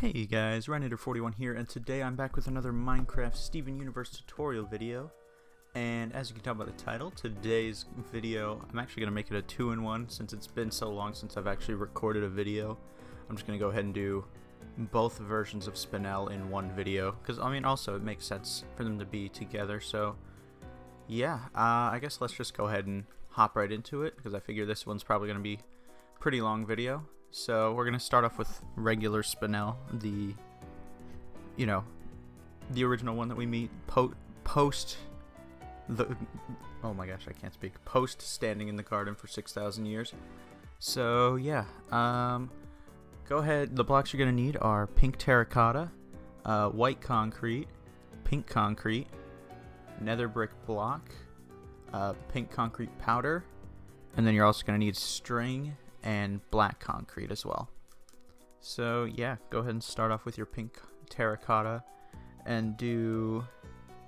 Hey guys, Rejuvenated41 here, and today I'm back with another Minecraft Steven Universe tutorial video. And as you can tell by the title, today's video, I'm actually going to make it a 2-in-1 since it's been so long since I've actually recorded a video. I'm just going to go ahead and do both versions of Spinel in one video, because I mean also it makes sense for them to be together. So yeah, I guess let's just go ahead and hop right into it, because I figure this one's probably going to be a pretty long video. So we're going to start off with regular Spinel, the original one that we meet post the, oh my gosh, I can't speak, post standing in the garden for 6,000 years. So yeah, go ahead, the blocks you're going to need are pink terracotta, white concrete, pink concrete, nether brick block, pink concrete powder, and then you're also going to need string and black concrete as well. So yeah, go ahead and start off with your pink terracotta and do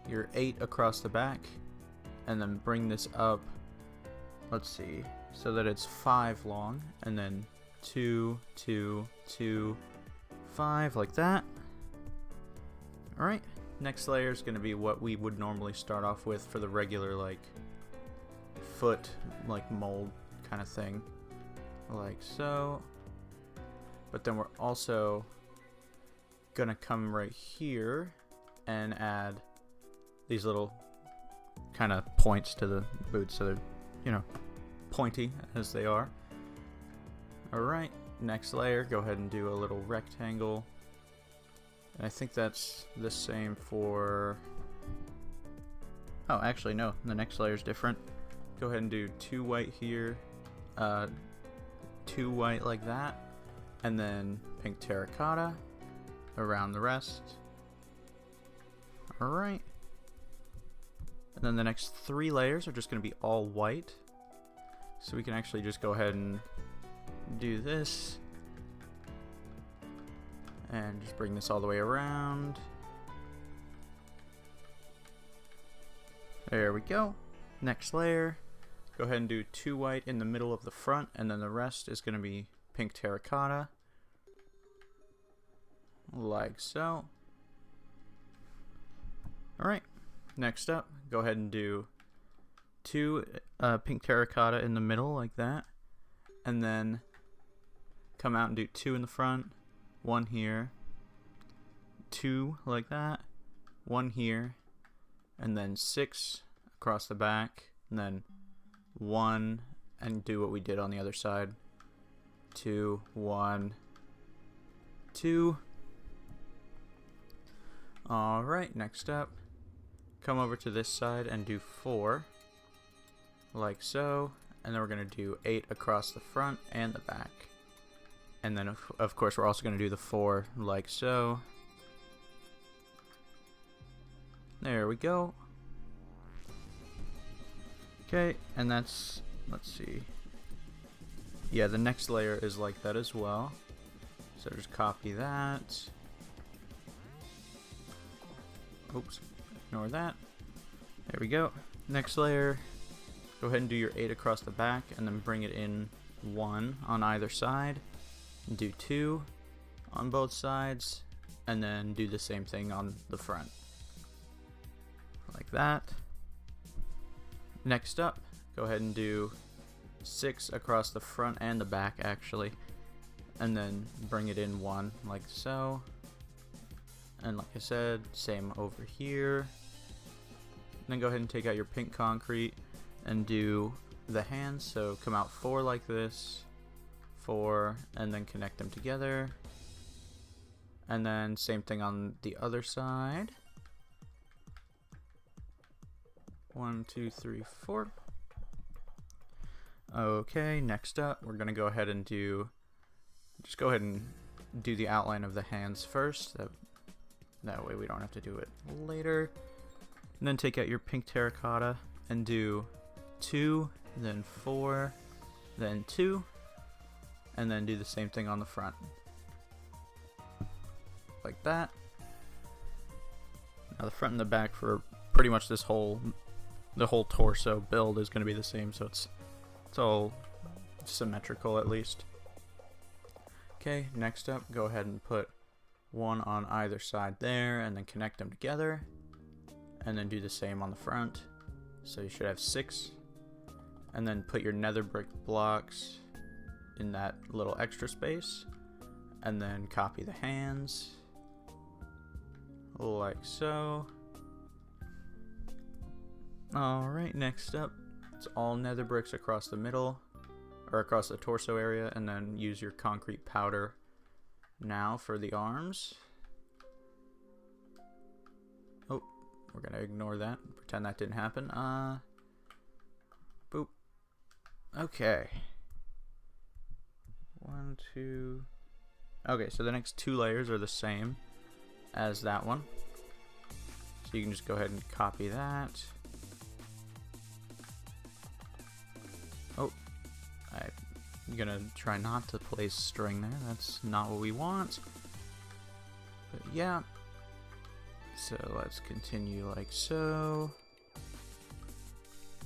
your 8 across the back, and then bring this up, let's see, so that it's 5 long, and then 2, 2, 2, 5, like that. Alright, next layer is going to be what we would normally start off with for the regular foot mold kind of thing, like so. But then we're also gonna come right here and add these little kind of points to the boots, so they're pointy as they are. Alright, next layer, go ahead and do a little rectangle, and I think that's the same for, oh actually no, the next layer is different. Go ahead and do 2 white here, 2 white like that, and then pink terracotta around the rest. Alright. And then the next 3 layers are just going to be all white. So we can actually just go ahead and do this. And just bring this all the way around. There we go. Next layer. Go ahead and do 2 white in the middle of the front, and then the rest is going to be pink terracotta, like so. Alright, next up, go ahead and do 2 pink terracotta in the middle, like that, and then come out and do 2 in the front, 1 here, 2 like that, 1 here, and then 6 across the back, and then 1, and do what we did on the other side. 2, 1, 2. Alright, next up, come over to this side and do 4, like so, and then we're going to do 8 across the front and the back. And then of course we're also going to do the 4 like so. There we go. Okay, and that's, let's see, yeah, the next layer is like that as well, so just copy that, oops, ignore that, there we go. Next layer, go ahead and do your 8 across the back, and then bring it in 1 on either side, and do 2 on both sides, and then do the same thing on the front, like that. Next up, go ahead and do 6 across the front and the back actually, and then bring it in 1 like so. And like I said, same over here. And then go ahead and take out your pink concrete and do the hands, so come out 4 like this, 4, and then connect them together. And then same thing on the other side. 1, 2, 3, 4. Okay, next up, we're gonna go ahead and do the outline of the hands first. That way we don't have to do it later. And then take out your pink terracotta and do 2, then 4, then 2, and then do the same thing on the front, like that. Now the front and the back for pretty much the whole torso build is going to be the same, so it's all symmetrical at least. Okay, next up, go ahead and put one on either side there, and then connect them together, and then do the same on the front. So you should have 6, and then put your nether brick blocks in that little extra space, and then copy the hands like so. Alright, next up, it's all nether bricks across the middle, or across the torso area, and then use your concrete powder now for the arms. Oh, we're gonna ignore that, pretend that didn't happen. Boop. Okay. 1, 2. Okay, so the next 2 layers are the same as that one. So you can just go ahead and copy that. Oh, I'm gonna try not to place string there. That's not what we want. But yeah. So let's continue like so.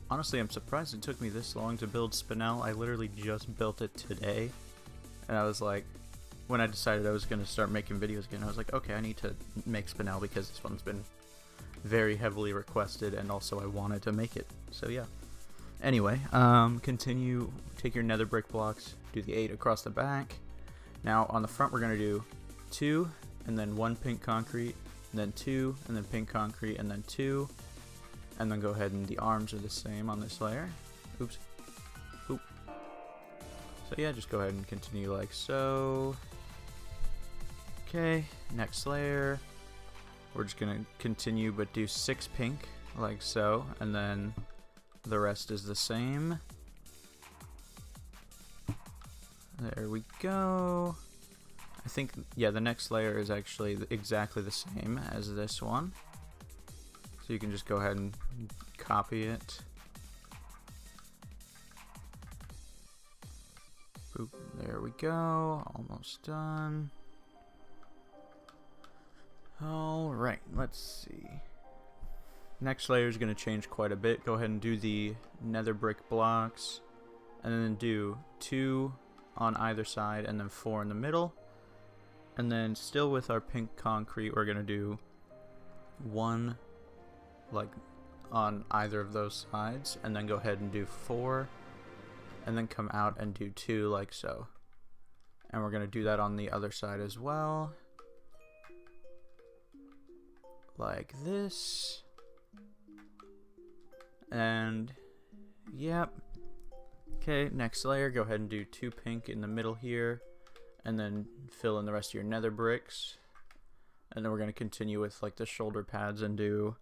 Honestly, I'm surprised it took me this long to build Spinel. I literally just built it today. And I was like, when I decided I was going to start making videos again, I was like, okay, I need to make Spinel because this one's been very heavily requested, and also I wanted to make it. So yeah. Anyway, continue, take your nether brick blocks, do the 8 across the back. Now on the front we're going to do 2, and then 1 pink concrete, and then 2, and then pink concrete, and then 2. And then go ahead, and the arms are the same on this layer. Oops. Oop. So yeah, just go ahead and continue like so. Okay, next layer. We're just gonna continue but do 6 pink like so, and then the rest is the same. There we go. I think, yeah, the next layer is actually exactly the same as this one. So you can just go ahead and copy it. Boop, there we go. Almost done. Alright, let's see. Next layer is going to change quite a bit. Go ahead and do the nether brick blocks, and then do 2 on either side, and then 4 in the middle. And then still with our pink concrete, we're going to do 1 like on either of those sides, and then go ahead and do 4, and then come out and do 2 like so. And we're going to do that on the other side as well, like this. And yep. Okay, next layer, go ahead and do 2 pink in the middle here, and then fill in the rest of your nether bricks. And then we're going to continue with like the shoulder pads and do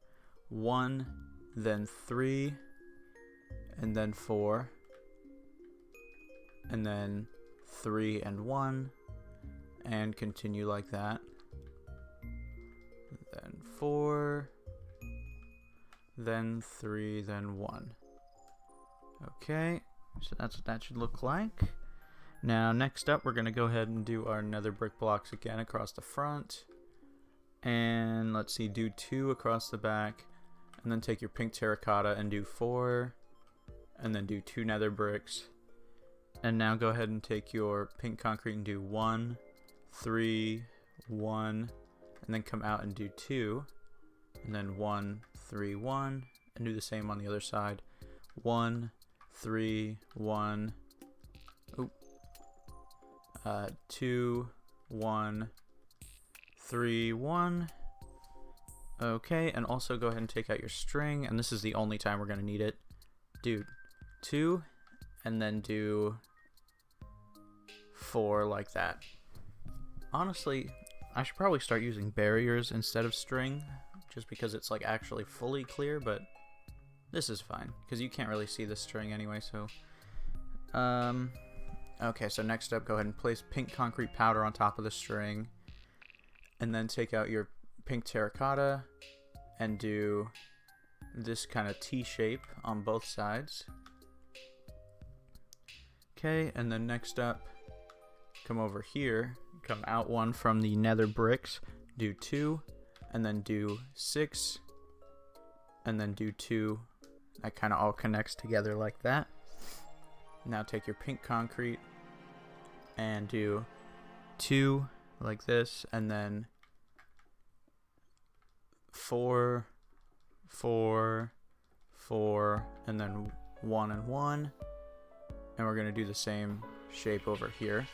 1, then 3, and then 4, and then 3 and 1, and continue like that. Then 4, then 3, then 1. Okay, so that's what that should look like. Now next up, we're going to go ahead and do our nether brick blocks again across the front. And let's see, do 2 across the back, and then take your pink terracotta and do 4, and then do 2 nether bricks. And now go ahead and take your pink concrete and do 1, 3, 1, and then come out and do 2, and then 1, 3, 1, and do the same on the other side. 1, 3, 1, oop, 2, 1, 3, 1. Okay, and also go ahead and take out your string, and this is the only time we're going to need it. Do 2, and then do 4 like that. Honestly, I should probably start using barriers instead of string, just because it's like actually fully clear, but this is fine, because you can't really see the string anyway, so... Okay, so next up, go ahead and place pink concrete powder on top of the string, and then take out your pink terracotta and do this kind of T shape on both sides. Okay, and then next up, come over here, come out 1 from the nether bricks, do 2, and then do 6, and then do 2. That kind of all connects together like that. Now take your pink concrete and do 2 like this, and then 4, 4, 4, and then 1 and 1. And we're going to do the same shape over here.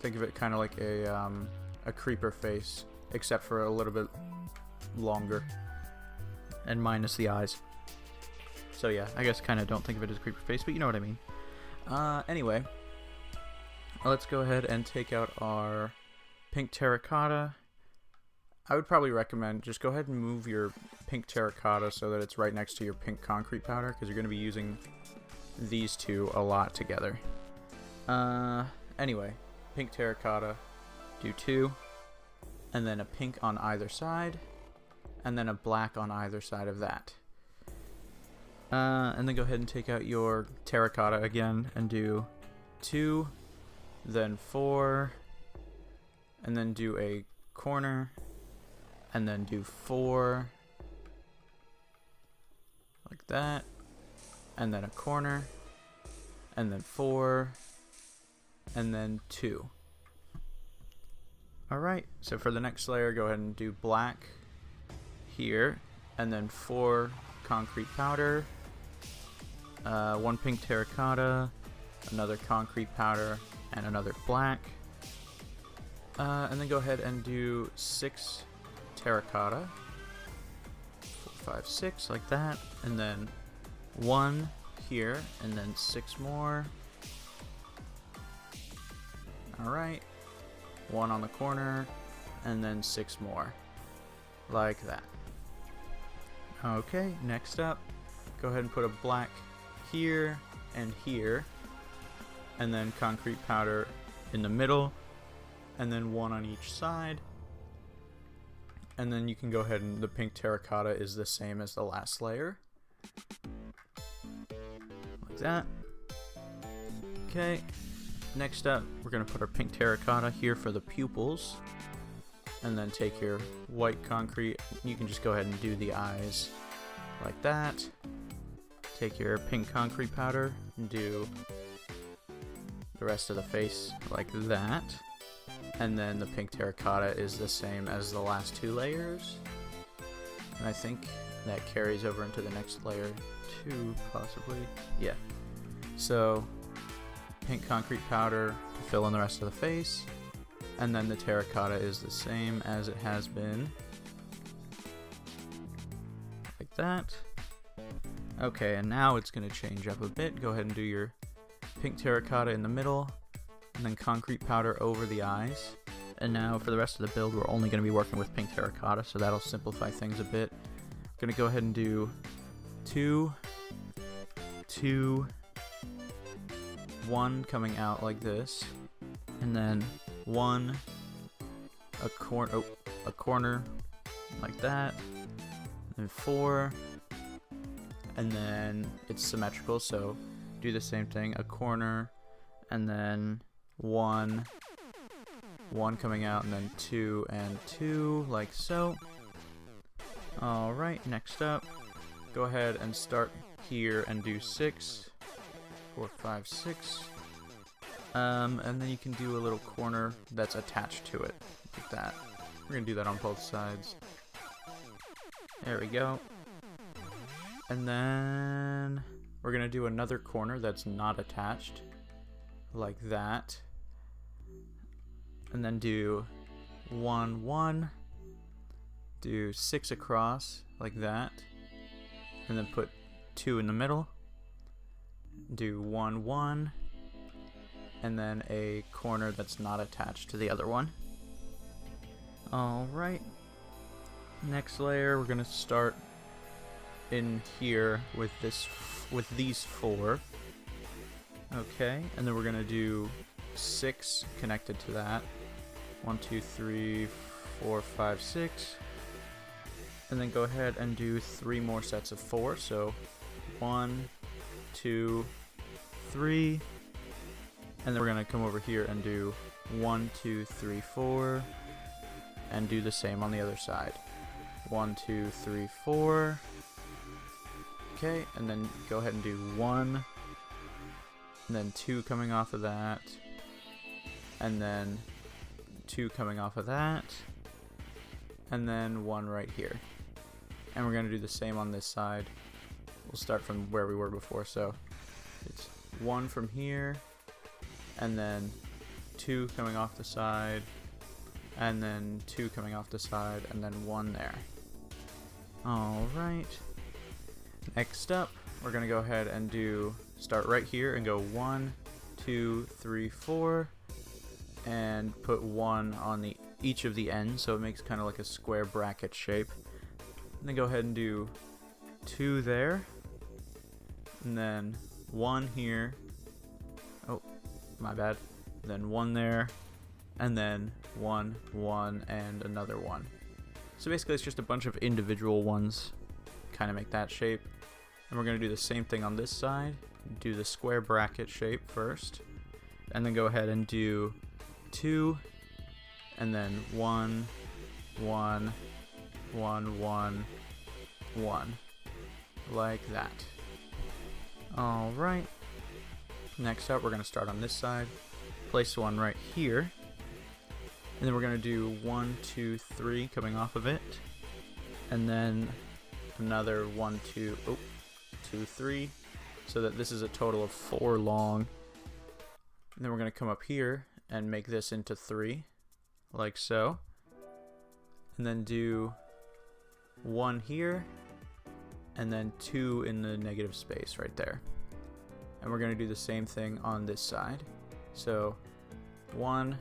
Think of it kind of like a creeper face, except for a little bit longer and minus the eyes. So yeah, I guess kind of don't think of it as a creeper face, but you know what I mean. Anyway, let's go ahead and take out our pink terracotta. I would probably recommend just go ahead and move your pink terracotta so that it's right next to your pink concrete powder, because you're going to be using these two a lot together. Anyway, pink terracotta, do 2, and then a pink on either side, and then a black on either side of that. And then go ahead and take out your terracotta again and do 2, then 4, and then do a corner, and then do 4, like that, and then a corner, and then 4, and then 2. Alright, so for the next layer, go ahead and do black here, and then 4 concrete powder, 1 pink terracotta, another concrete powder, and another black. And then go ahead and do 6 terracotta, 4, 5, 6, like that, and then 1 here, and then 6 more. Alright, 1 on the corner, and then 6 more, like that. Okay, next up, go ahead and put a black here and here, and then concrete powder in the middle, and then 1 on each side. And then you can go ahead and the pink terracotta is the same as the last layer, like that. Okay, next up we're going to put our pink terracotta here for the pupils, and then take your white concrete, you can just go ahead and do the eyes like that. Take your pink concrete powder and do the rest of the face like that. And then the pink terracotta is the same as the last 2 layers. And I think that carries over into the next layer too, possibly. Yeah. So, pink concrete powder to fill in the rest of the face. And then the terracotta is the same as it has been. Like that. Okay, and now it's going to change up a bit. Go ahead and do your pink terracotta in the middle, and then concrete powder over the eyes. And now for the rest of the build, we're only going to be working with pink terracotta, so that'll simplify things a bit. I'm going to go ahead and do 2, 2, 1 coming out like this, and then 1, a corner like that, and 4, and then it's symmetrical, so do the same thing, a corner, and then 1 coming out, and then 2 and 2, like so. Alright, next up, go ahead and start here and do 6, 4, 5, 6, and then you can do a little corner that's attached to it, like that. We're gonna do that on both sides. There we go. And then we're going to do another corner that's not attached, like that. And then do 1, 1, do 6 across, like that. And then put 2 in the middle. Do 1, 1, and then a corner that's not attached to the other one. Alright. Next layer, we're going to start in here with these 4. Okay, and then we're gonna do 6 connected to that. 1, 2, 3, 4, 5, 6. And then go ahead and do 3 more sets of 4. So 1, 2, 3. And then we're gonna come over here and do 1, 2, 3, 4. And do the same on the other side. 1, 2, 3, 4. Okay, and then go ahead and do 1, and then 2 coming off of that, and then 2 coming off of that, and then one right here. And we're going to do the same on this side. We'll start from where we were before, so it's one from here, and then two coming off the side, and then two coming off the side, and then one there. Alright, next up we're going to go ahead and start right here and go 1, 2, 3, 4, and put one on each of the ends, so it makes kind of like a square bracket shape. And then go ahead and do 2 there, and then 1 here, oh my bad, then 1 there, and then 1, 1, and another 1. So basically it's just a bunch of individual ones, kind of make that shape. And we're going to do the same thing on this side, do the square bracket shape first, and then go ahead and do 2, and then 1, 1, 1, 1, 1, like that. Alright, next up we're going to start on this side, place one right here, and then we're going to do 1, 2, 3 coming off of it, and then another 1, 2, 2, 3, so that this is a total of 4 long. And then we're going to come up here and make this into 3, like so, and then do 1 here, and then 2 in the negative space right there. And we're going to do the same thing on this side. So 1,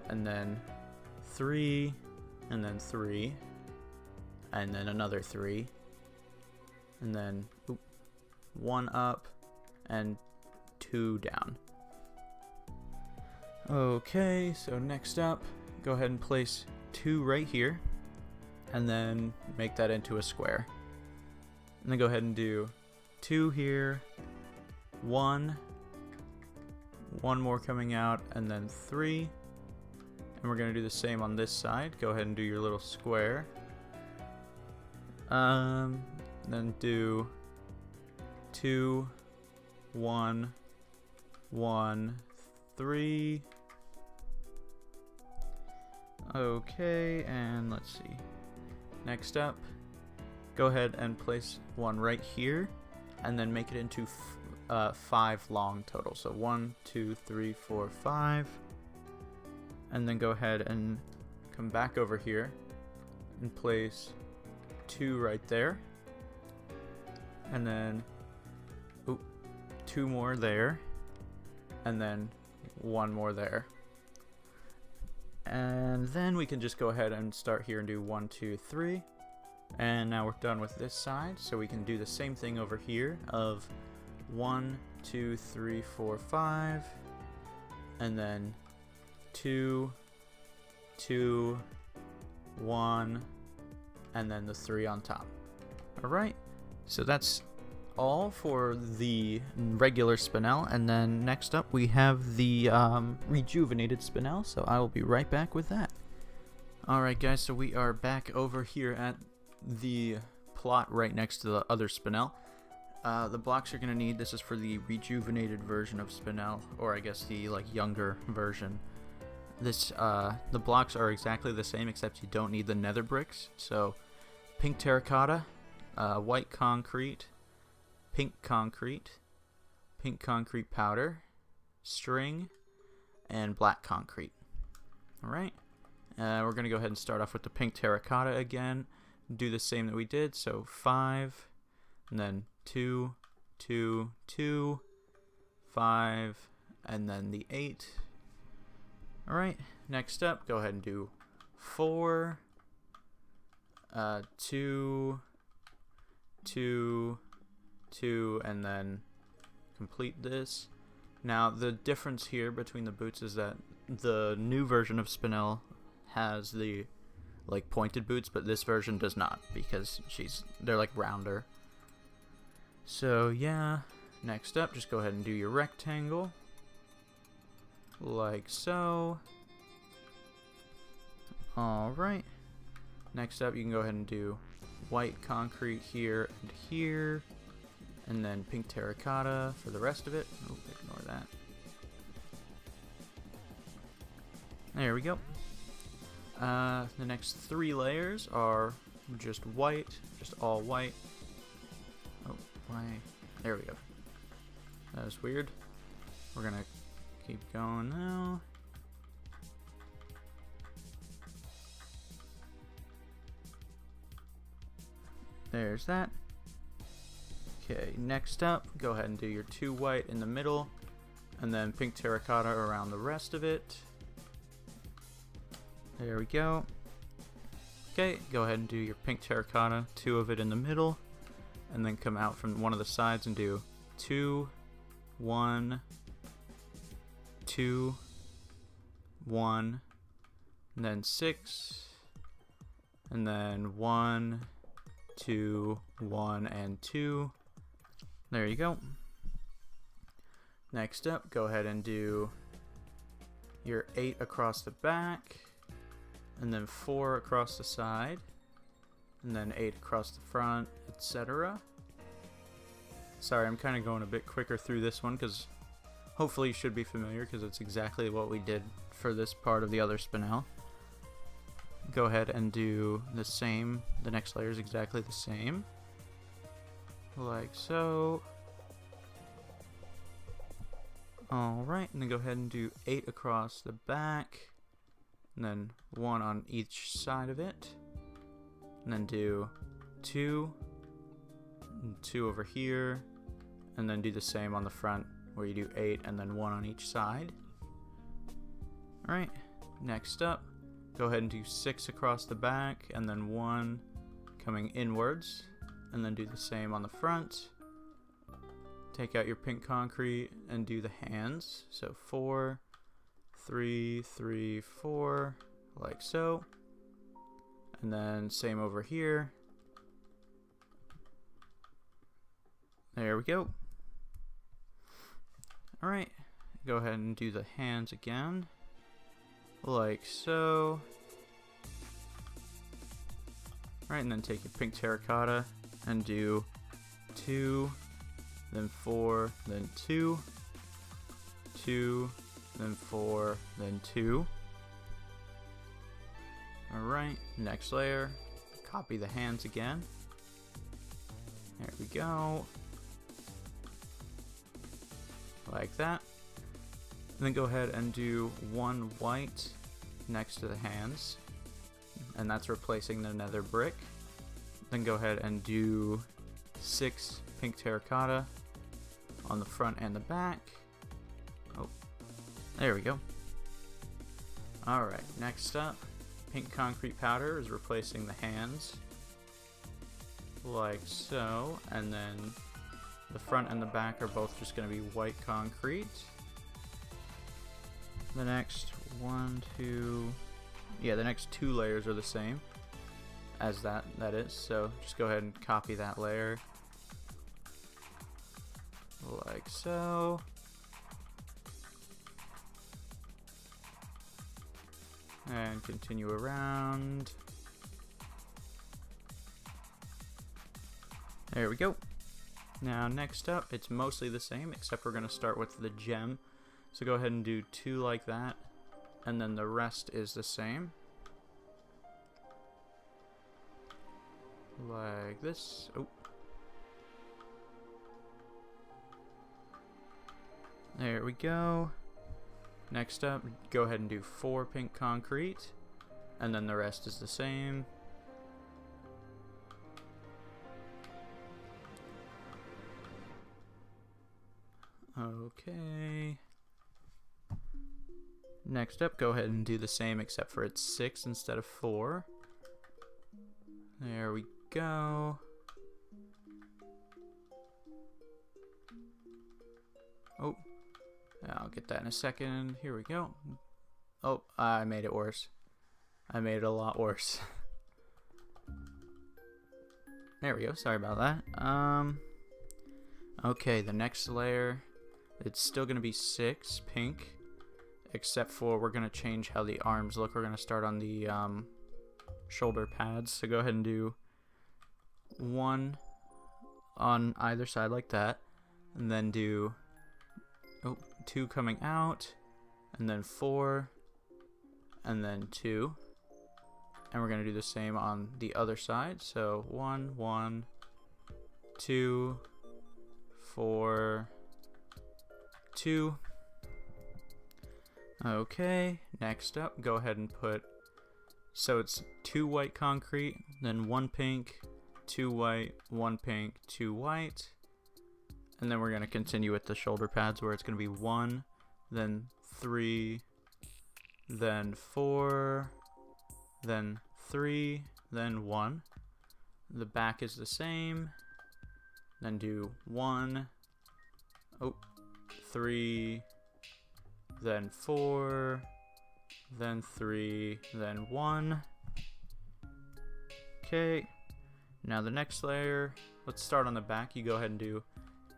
and then 3, and then 3, and then another 3, and then 1 up, and 2 down. Okay, so next up, go ahead and place 2 right here, and then make that into a square. And then go ahead and do 2 here, 1 more coming out, and then 3. And we're going to do the same on this side. Go ahead and do your little square. Then do 2, 1, 1, 3. Okay, and let's see. Next up, go ahead and place one right here, and then make it into 5 long total. So 1, 2, 3, 4, 5. And then go ahead and come back over here and place 2 right there, and then 2 more there, and then 1 more there. And then we can just go ahead and start here and do 1, 2, 3. And now we're done with this side, so we can do the same thing over here of 1, 2, 3, 4, 5, and then 2, 2, 1, and then the 3 on top. Alright, so that's all for the regular Spinel, and then next up we have the Rejuvenated Spinel, so I will be right back with that. Alright guys, so we are back over here at the plot right next to the other Spinel. The blocks you're going to need, this is for the rejuvenated version of Spinel, or I guess the younger version. This the blocks are exactly the same, except you don't need the nether bricks. So pink terracotta, white concrete, pink concrete powder, string, and black concrete. Alright, we're going to go ahead and start off with the pink terracotta again. Do the same that we did, so 5, and then 2, 2, 2, 5, and then the 8. Alright, next up, go ahead and do 4, 2, 2, 2, and then complete this. Now, the difference here between the boots is that the new version of Spinel has the pointed boots, but this version does not, because they're rounder. So yeah, next up, just go ahead and do your rectangle, like so. Alright, next up you can go ahead and do white concrete here and here, and then pink terracotta for the rest of it. Oh, ignore that. There we go. The next 3 layers are just white, just all white. Oh, why? There we go. That was weird. We're gonna keep going now. There's that. Okay, next up, go ahead and do your 2 white in the middle, and then pink terracotta around the rest of it. There we go. Okay, go ahead and do your pink terracotta, 2 of it in the middle, and then come out from one of the sides and do 2, 1, 2, 1, and then 6, and then 1, 2, 1, and 2. There you go. Next up, go ahead and do your 8 across the back, and then 4 across the side, and then 8 across the front, etc. Sorry, I'm kind of going a bit quicker through this one because hopefully you should be familiar, because it's exactly what we did for this part of the other spinel. Go ahead and do the same. The next layer is exactly the same, like so. Alright, and then go ahead and do 8 across the back, and then 1 on each side of it, and then do 2, and 2 over here, and then do the same on the front where you do 8 and then 1 on each side. Alright, next up, go ahead and do 6 across the back, and then 1 coming inwards, and then do the same on the front. Take out your pink concrete and do the hands. So 4, 3, 3, 4, like so. And then same over here. There we go. Alright, go ahead and do the hands again, like so. Alright, and then take your pink terracotta and do 2, then 4, then 2, 2, then 4, then 2. Alright, next layer, copy the hands again. There we go. Like that. And then go ahead and do 1 white next to the hands, and that's replacing the nether brick. Then go ahead and do 6 pink terracotta on the front and the back. Oh, there we go. Alright, next up, pink concrete powder is replacing the hands, like so, and then the front and the back are both just going to be white concrete. The next the next 2 layers are the same as that is, so just go ahead and copy that layer, like so. And continue around. There we go. Now next up, it's mostly the same, except we're going to start with the gem. So go ahead and do 2 like that, and then the rest is the same. Like this. Oh. There we go. Next up, go ahead and do 4 pink concrete, and then the rest is the same. Okay. Next up, go ahead and do the same, except for it's 6 instead of 4. There we go. Oh, I'll get that in a second. Here we go. Oh, I made it worse. I made it a lot worse. There we go. Sorry about that. Okay, the next layer, it's still going to be 6 pink, except for we're going to change how the arms look. We're going to start on the shoulder pads. So go ahead and do 1 on either side like that, and then do 2 coming out, and then 4, and then 2. And we're going to do the same on the other side. So 1, 1, 2, 4, 2. Okay, next up, go ahead and put, so it's 2 white concrete, then 1 pink, 2 white, 1 pink, 2 white. And then we're going to continue with the shoulder pads where it's going to be 1, then 3, then 4, then 3, then 1. The back is the same. Then do 1, 3, then 4, then 3, then 1. Okay, now the next layer, let's start on the back. You go ahead and do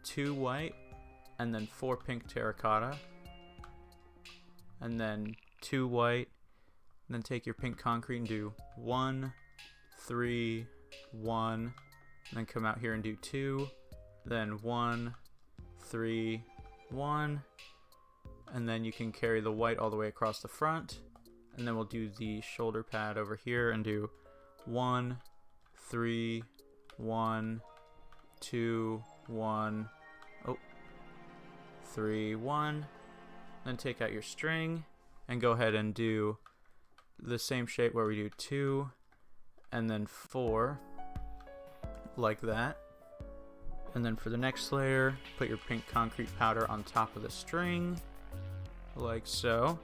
2 white, and then 4 pink terracotta, and then 2 white, and then take your pink concrete and do 1, 3, 1, and then come out here and do 2, then 1, 3, 1, and then you can carry the white all the way across the front, and then we'll do the shoulder pad over here and do 1, 3, 1, 2, 1, 3, 1, then take out your string and go ahead and do the same shape where we do 2 and then 4 like that. And then for the next layer, put your pink concrete powder on top of the string like so,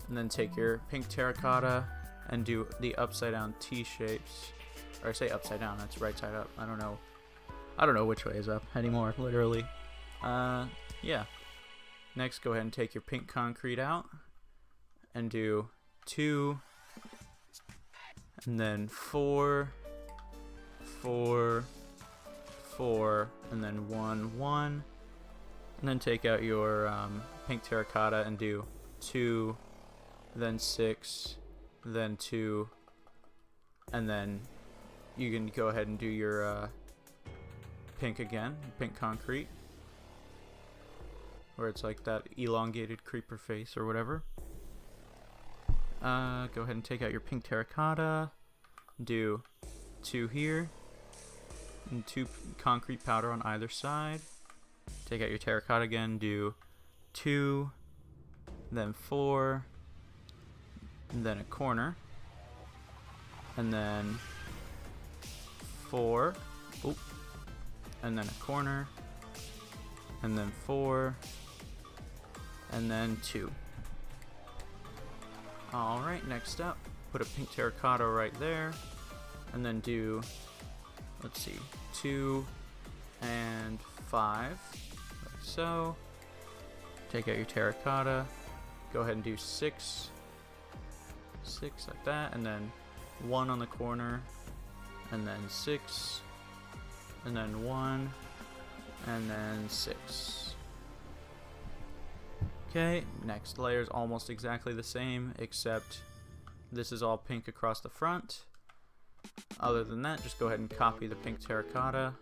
and then take your pink terracotta and do the upside down T shapes, or I say upside down, that's right side up. I don't know which way is up anymore, literally. Yeah. Next, go ahead and take your pink concrete out and do 2, and then 4, 4, 4, and then 1, 1, and then take out your pink terracotta and do 2, then 6, then 2, and then you can go ahead and do your pink again, pink concrete, where it's like that elongated creeper face or whatever. Go ahead and take out your pink terracotta, do 2 here, and 2 concrete powder on either side. Take out your terracotta again, do 2, then 4, and then a corner, and then 4, and then a corner, and then 4, and then 2. Alright, next up, put a pink terracotta right there, and then do, let's see, 2 and 5, like so. Take out your terracotta, go ahead and do 6 like that, and then 1 on the corner, and then 6, and then 1, and then 6. Okay, next layer is almost exactly the same, except this is all pink across the front. Other than that, just go ahead and copy the pink terracotta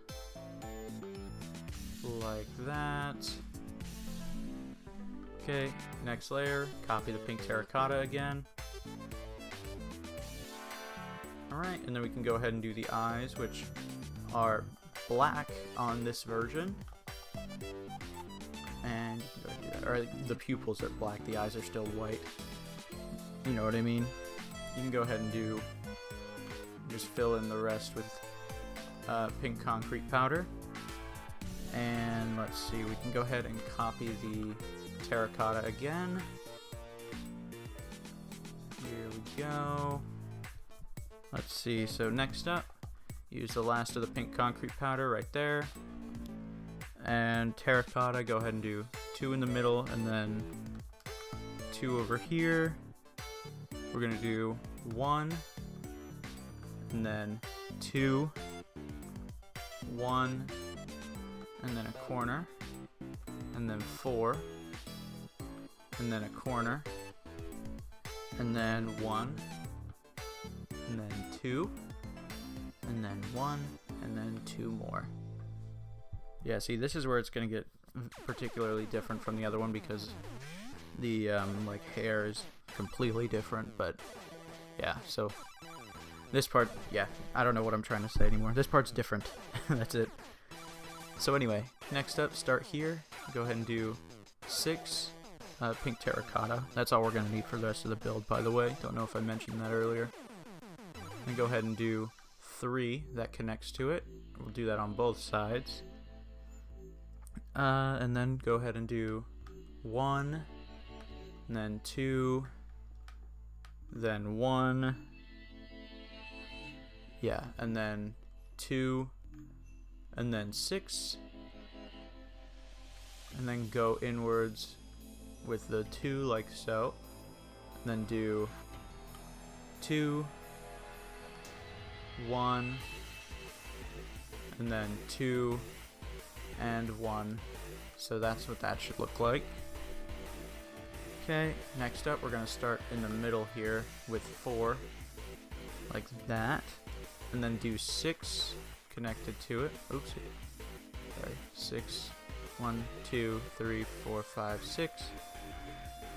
like that. Okay, next layer, copy the pink terracotta again. Alright, and then we can go ahead and do the eyes, which are black on this version. And you can go ahead and do that. Or the pupils are black, the eyes are still white. You know what I mean? You can go ahead and just fill in the rest with pink concrete powder. And let's see, we can go ahead and copy the terracotta again. Here we go. Let's see, so next up, use the last of the pink concrete powder right there. And terracotta, go ahead and do 2 in the middle and then 2 over here. We're going to do 1, and then 2, 1, and then a corner, and then 4, and then a corner, and then 1, and then 2, and then 1, and then 2 more. Yeah, see, this is where it's going to get particularly different from the other one because the like hair is completely different, but yeah, so this part, yeah, I don't know what I'm trying to say anymore. This part's different. That's it. So anyway, next up, start here. Go ahead and do 6 pink terracotta. That's all we're going to need for the rest of the build, by the way. Don't know if I mentioned that earlier. And go ahead and do 3 that connects to it. We'll do that on both sides. And then go ahead and do 1, and then 2, then 1, yeah, and then 2, and then 6, and then go inwards with the 2 like so, and then do 2, 1, and then 2, and 1. So that's what that should look like. Okay, next up we're going to start in the middle here with 4, like that, and then do 6 connected to it. Oops, sorry, 6, 1, 2, 3, 4, 5, 6,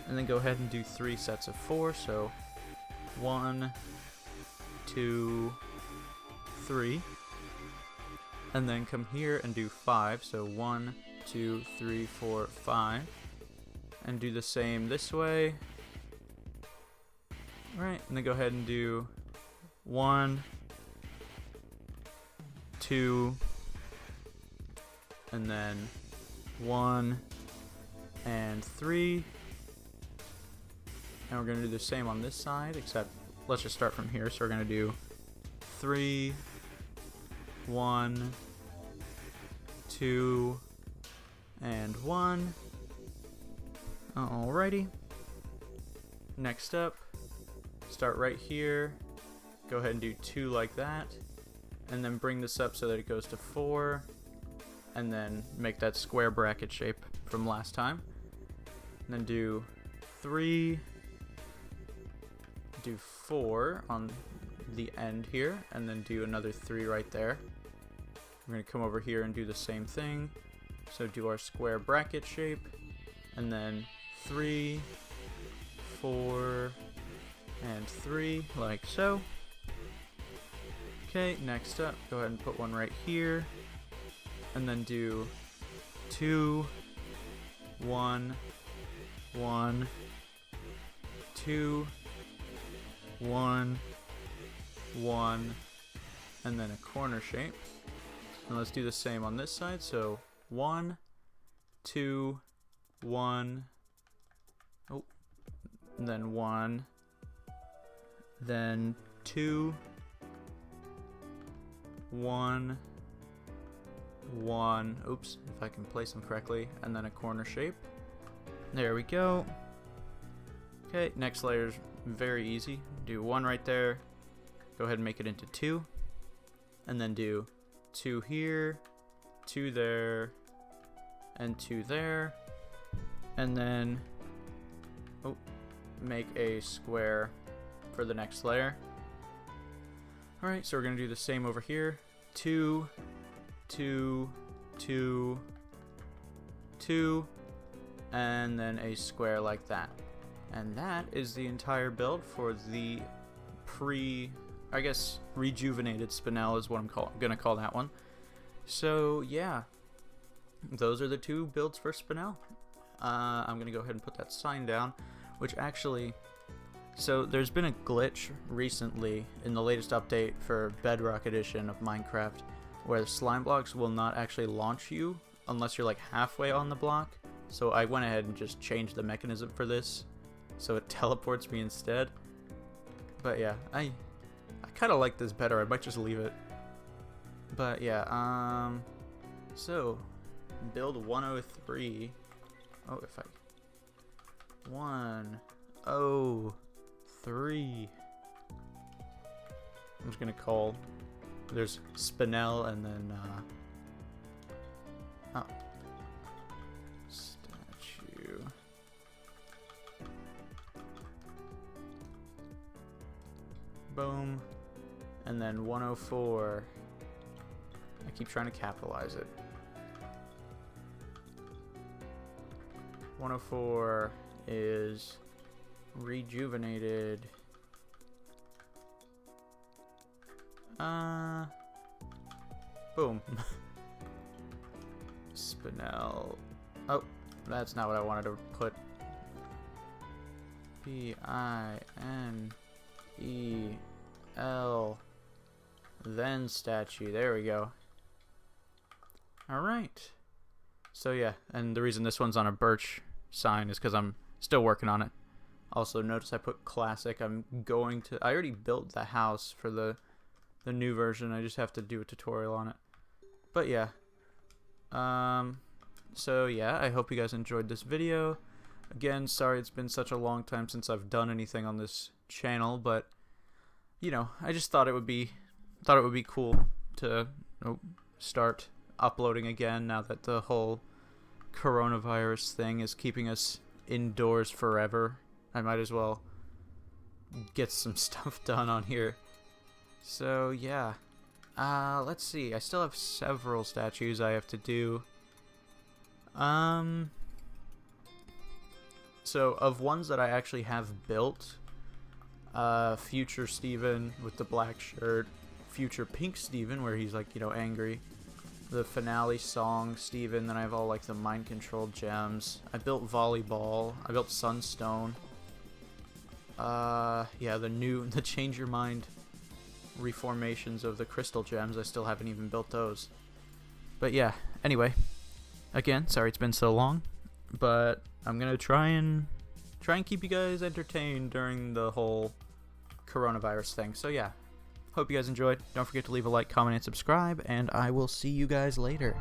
and then go ahead and do 3 sets of 4, so 1, 2, 3, and then come here and do 5, so 1, 2, 3, 4, 5, and do the same this way. Alright, and then go ahead and do 1, 2, and then 1, and 3, and we're going to do the same on this side, except let's just start from here. So we're going to do 3, 1, 2, and 1. Alrighty. Next up, start right here. Go ahead and do 2 like that, and then bring this up so that it goes to 4, and then make that square bracket shape from last time. And then do 3, do 4 on the end here, and then do another 3 right there. We're going to come over here and do the same thing. So do our square bracket shape, and then 3, 4, and 3, like so. Okay, next up, go ahead and put one right here, and then do 2, 1, 1, 2, 1, 1, and then a corner shape. And let's do the same on this side. So 1, 2, 1, oh, and then 1, then 2, 1, 1, oops, if I can place them correctly, and then a corner shape. There we go. Okay, next layer is very easy. Do 1 right there, go ahead and make it into 2, and then do 2 here, 2 there, and 2 there, and then make a square for the next layer. Alright, so we're going to do the same over here. 2, 2, 2, 2, and then a square like that. And that is the entire build for the I guess Rejuvenated Spinel is what I'm gonna call that one. So yeah, those are the 2 builds for Spinel. I'm gonna go ahead and put that sign down, which actually, so there's been a glitch recently in the latest update for Bedrock Edition of Minecraft, where slime blocks will not actually launch you unless you're like halfway on the block. So I went ahead and just changed the mechanism for this, so it teleports me instead. But yeah, I kind of like this better. I might just leave it. But yeah, so build 103. Oh, if I 103. I'm just gonna call. There's Spinel and then statue. Boom. And then 104. I keep trying to capitalize it. 104 is Rejuvenated Boom. Spinel. Oh, that's not what I wanted to put. Spinel. Then statue. There we go. Alright. So yeah, and the reason this one's on a birch sign is because I'm still working on it. Also, notice I put classic. I already built the house for the new version. I just have to do a tutorial on it. But yeah. So yeah, I hope you guys enjoyed this video. Again, sorry it's been such a long time since I've done anything on this channel, but you know, I just thought it would be cool to start uploading again now that the whole coronavirus thing is keeping us indoors forever. I might as well get some stuff done on here. So yeah, let's see. I still have several statues I have to do. So of ones that I actually have built, future Steven with the black shirt, future pink Steven where he's like, you know, angry, the finale song Steven, then I have all like the mind control gems. I built volleyball, I built sunstone. Yeah, the change your mind reformations of the crystal gems, I still haven't even built those. But yeah, anyway, again, sorry it's been so long, but I'm gonna try and keep you guys entertained during the whole coronavirus thing. So yeah, hope you guys enjoyed. Don't forget to leave a like, comment, and subscribe, and I will see you guys later.